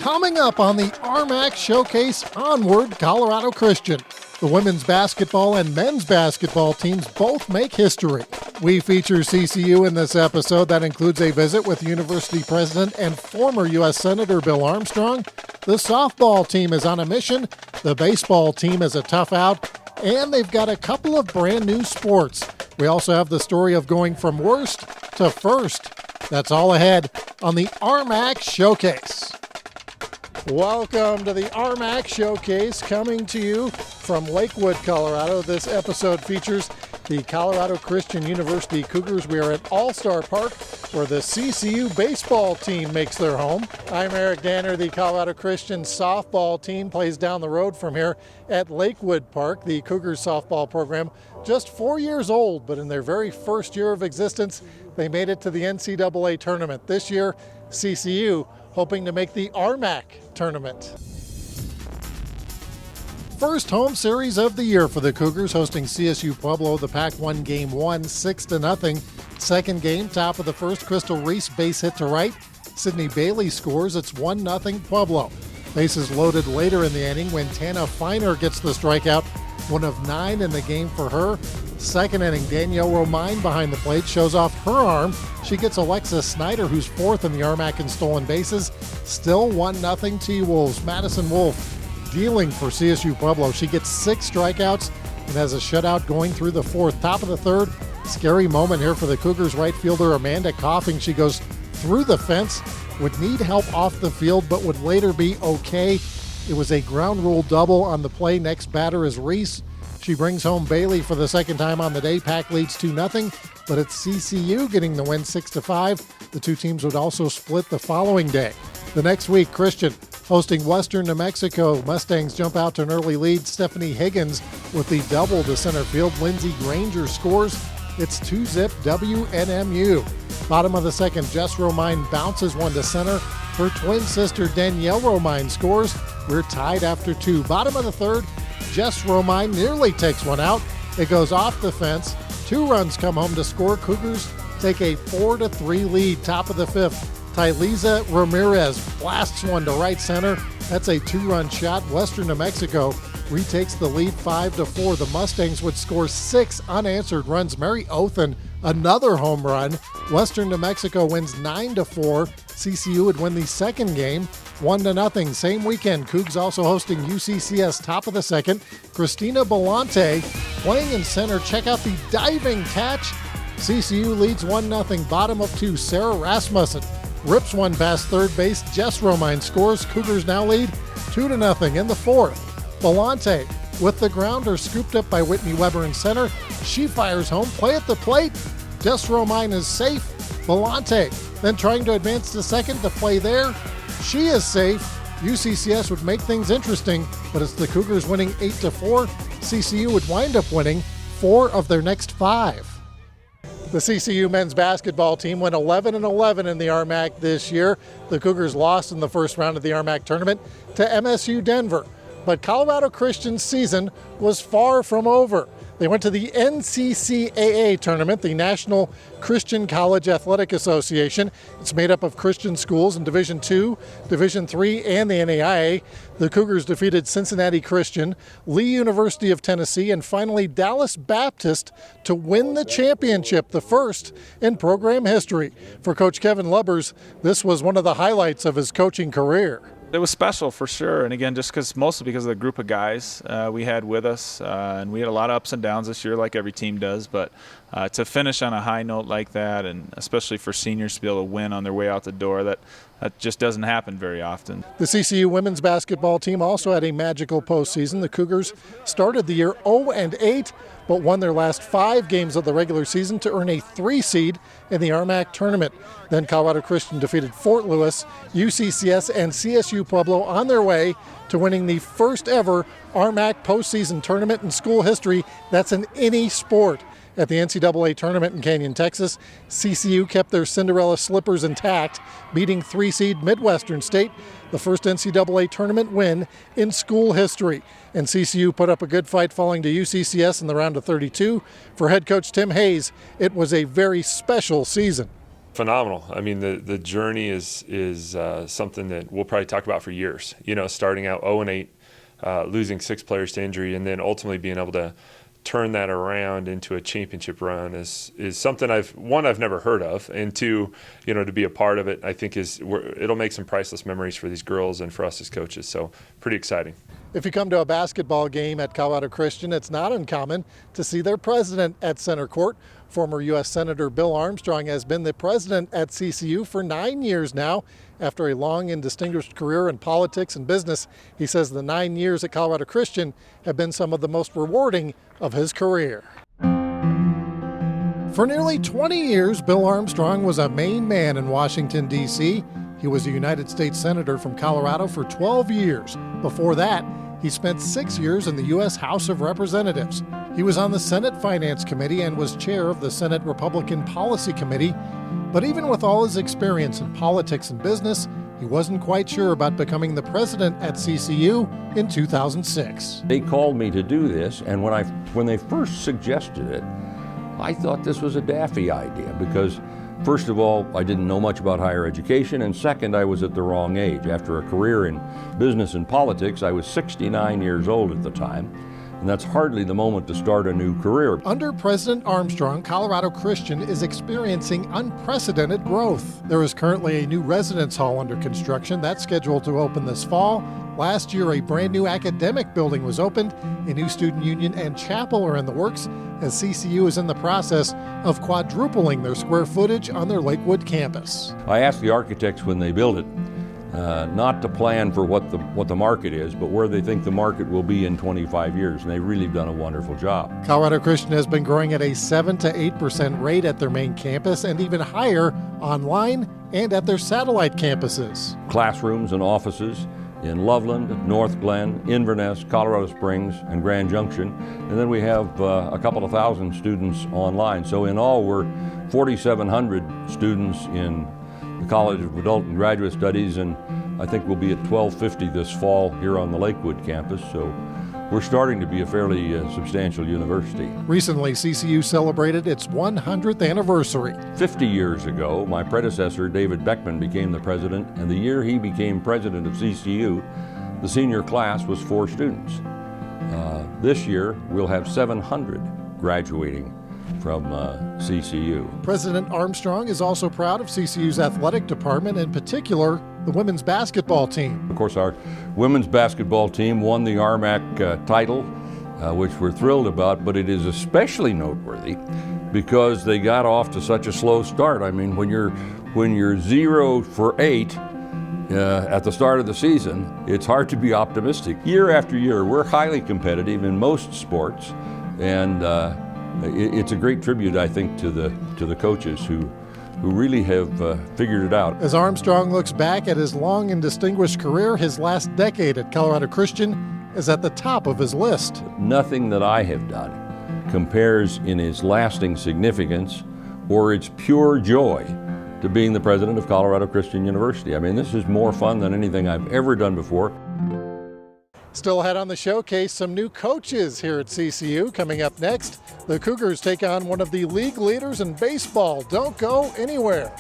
Coming up on the RMAC Showcase, Onward Colorado Christian. The women's basketball and men's basketball teams both make history. We feature CCU in this episode that includes a visit with university president and former U.S. Senator Bill Armstrong. The softball team is on a mission, the baseball team is a tough out, and they've got a couple of brand new sports. We also have the story of going from worst to first. That's all ahead on the RMAC Showcase. Welcome to the RMAC Showcase, coming to you from Lakewood, Colorado. This episode features the Colorado Christian University Cougars. We are at All-Star Park, where the CCU baseball team makes their home. I'm Eric Danner. The Colorado Christian softball team plays down the road from here at Lakewood Park. The Cougars softball program, just 4 years old, but in their very first year of existence, they made it to the NCAA tournament. This year, CCU hoping to make the RMAC tournament. First home series of the year for the Cougars, hosting CSU Pueblo. The Pac won game one, 6-0. Second game, top of the first, Crystal Reese base hit to right. Sydney Bailey scores. It's 1-0 Pueblo. Bases loaded later in the inning when Tana Feiner gets the strikeout, one of 9 in the game for her. Second inning, Danielle Romine behind the plate shows off her arm. She gets Alexis Snyder, who's fourth in the RMAC in stolen bases. Still 1-0 T-Wolves. Madison Wolf dealing for CSU Pueblo. She gets 6 strikeouts and has a shutout going through the fourth. Top of the third, scary moment here for the Cougars right fielder Amanda Coughing. She goes through the fence, would need help off the field, but would later be okay. It was a ground rule double on the play. Next batter is Reese. She brings home Bailey for the second time on the day. Pac leads 2-0, but it's CCU getting the win 6-5. The two teams would also split the following day. The next week, Christian hosting Western New Mexico. Mustangs jump out to an early lead. Stephanie Higgins with the double to center field. Lindsey Granger scores. It's 2-zip WNMU. Bottom of the second, Jess Romine bounces one to center. Her twin sister Danielle Romine scores. We're tied after 2. Bottom of the third, Jess Romine nearly takes one out. It goes off the fence. 2 runs come home to score. Cougars take a 4-3 lead. Top of the fifth, Tylisa Ramirez blasts one to right center. That's a 2-run shot. Western New Mexico retakes the lead 5-4. The Mustangs would score 6 unanswered runs. Mary Othen, another home run. Western New Mexico wins 9-4. CCU would win the second game 1-0. Same weekend, Cougs also hosting UCCS. Top of the second, Christina Belante playing in center. Check out the diving catch. CCU leads 1-0. Bottom of 2, Sarah Rasmussen rips one past third base. Jess Romine scores. Cougars now lead 2-0 in the fourth. Belante with the grounder scooped up by Whitney Weber in center. She fires home. Play at the plate. Jess Romine is safe. Belante then trying to advance to second to play there. She is safe. UCCS would make things interesting, but it's the Cougars winning 8-4. CCU would wind up winning 4 of their next 5. The CCU men's basketball team went 11-11 in the RMAC this year. The Cougars lost in the first round of the RMAC tournament to MSU Denver. But Colorado Christian's season was far from over. They went to the NCCAA tournament, the National Christian College Athletic Association. It's made up of Christian schools in Division II, Division III, and the NAIA. The Cougars defeated Cincinnati Christian, Lee University of Tennessee, and finally Dallas Baptist to win the championship, the first in program history. For Coach Kevin Lubbers, this was one of the highlights of his coaching career. It was special for sure, and again, mostly because of the group of guys we had with us, and we had a lot of ups and downs this year, like every team does. But to finish on a high note like that, and especially for seniors to be able to win on their way out the door, that just doesn't happen very often. The CCU women's basketball team also had a magical postseason. The Cougars started the year 0-8, but won their last 5 games of the regular season to earn a 3 seed in the RMAC tournament. Then Colorado Christian defeated Fort Lewis, UCCS, and CSU Pueblo on their way to winning the first ever RMAC postseason tournament in school history. That's in any sport. At the NCAA tournament in Canyon, Texas, CCU kept their Cinderella slippers intact, beating 3-seed Midwestern State, the first NCAA tournament win in school history. And CCU put up a good fight, falling to UCCS in the round of 32. For head coach Tim Hayes, it was a very special season. Phenomenal. I mean, the journey is something that we'll probably talk about for years. You know, starting out 0-8, losing 6 players to injury, and then ultimately being able to turn that around into a championship run is something I've never heard of, and two, you know, to be a part of it, I think it'll make some priceless memories for these girls and for us as coaches. So pretty exciting. If you come to a basketball game at Colorado Christian, it's not uncommon to see their president at center court. Former U.S. Senator Bill Armstrong has been the president at CCU for 9 years now. After a long and distinguished career in politics and business, he says the 9 years at Colorado Christian have been some of the most rewarding of his career. For nearly 20 years, Bill Armstrong was a main man in Washington, D.C. He was a United States Senator from Colorado for 12 years. Before that, he spent 6 years in the U.S. House of Representatives. He was on the Senate Finance Committee and was chair of the Senate Republican Policy Committee. But even with all his experience in politics and business, he wasn't quite sure about becoming the president at CCU in 2006. They called me to do this, and when they first suggested it, I thought this was a daffy idea because, first of all, I didn't know much about higher education, and second, I was at the wrong age. After a career in business and politics, I was 69 years old at the time, and that's hardly the moment to start a new career. Under President Armstrong, Colorado Christian is experiencing unprecedented growth. There is currently a new residence hall under construction that's scheduled to open this fall. Last year, a brand new academic building was opened. A new student union and chapel are in the works, as CCU is in the process of quadrupling their square footage on their Lakewood campus. I asked the architects when they built it not to plan for what the market is, but where they think the market will be in 25 years, and they've really done a wonderful job. Colorado Christian has been growing at a 7 to 8% rate at their main campus and even higher online and at their satellite campuses. Classrooms and offices in Loveland, North Glen, Inverness, Colorado Springs, and Grand Junction. And then we have a couple of thousand students online. So in all, we're 4,700 students in the College of Adult and Graduate Studies, and I think we'll be at 1,250 this fall here on the Lakewood campus. So we're starting to be a fairly substantial university. Recently, CCU celebrated its 100th anniversary. 50 years ago, my predecessor, David Beckman, became the president, and the year he became president of CCU, the senior class was 4 students. This year, we'll have 700 graduating from CCU. President Armstrong is also proud of CCU's athletic department, in particular, the women's basketball team. Of course, our women's basketball team won the RMAC title, which we're thrilled about, but it is especially noteworthy because they got off to such a slow start. I mean, when you're 0 for 8 at the start of the season, it's hard to be optimistic. Year after year, we're highly competitive in most sports, and it's a great tribute, I think, to the coaches who really have figured it out. As Armstrong looks back at his long and distinguished career, his last decade at Colorado Christian is at the top of his list. Nothing that I have done compares in its lasting significance or its pure joy to being the president of Colorado Christian University. I mean, this is more fun than anything I've ever done before. Still ahead on the showcase, some new coaches here at CCU. Coming up next, the Cougars take on one of the league leaders in baseball. Don't go anywhere.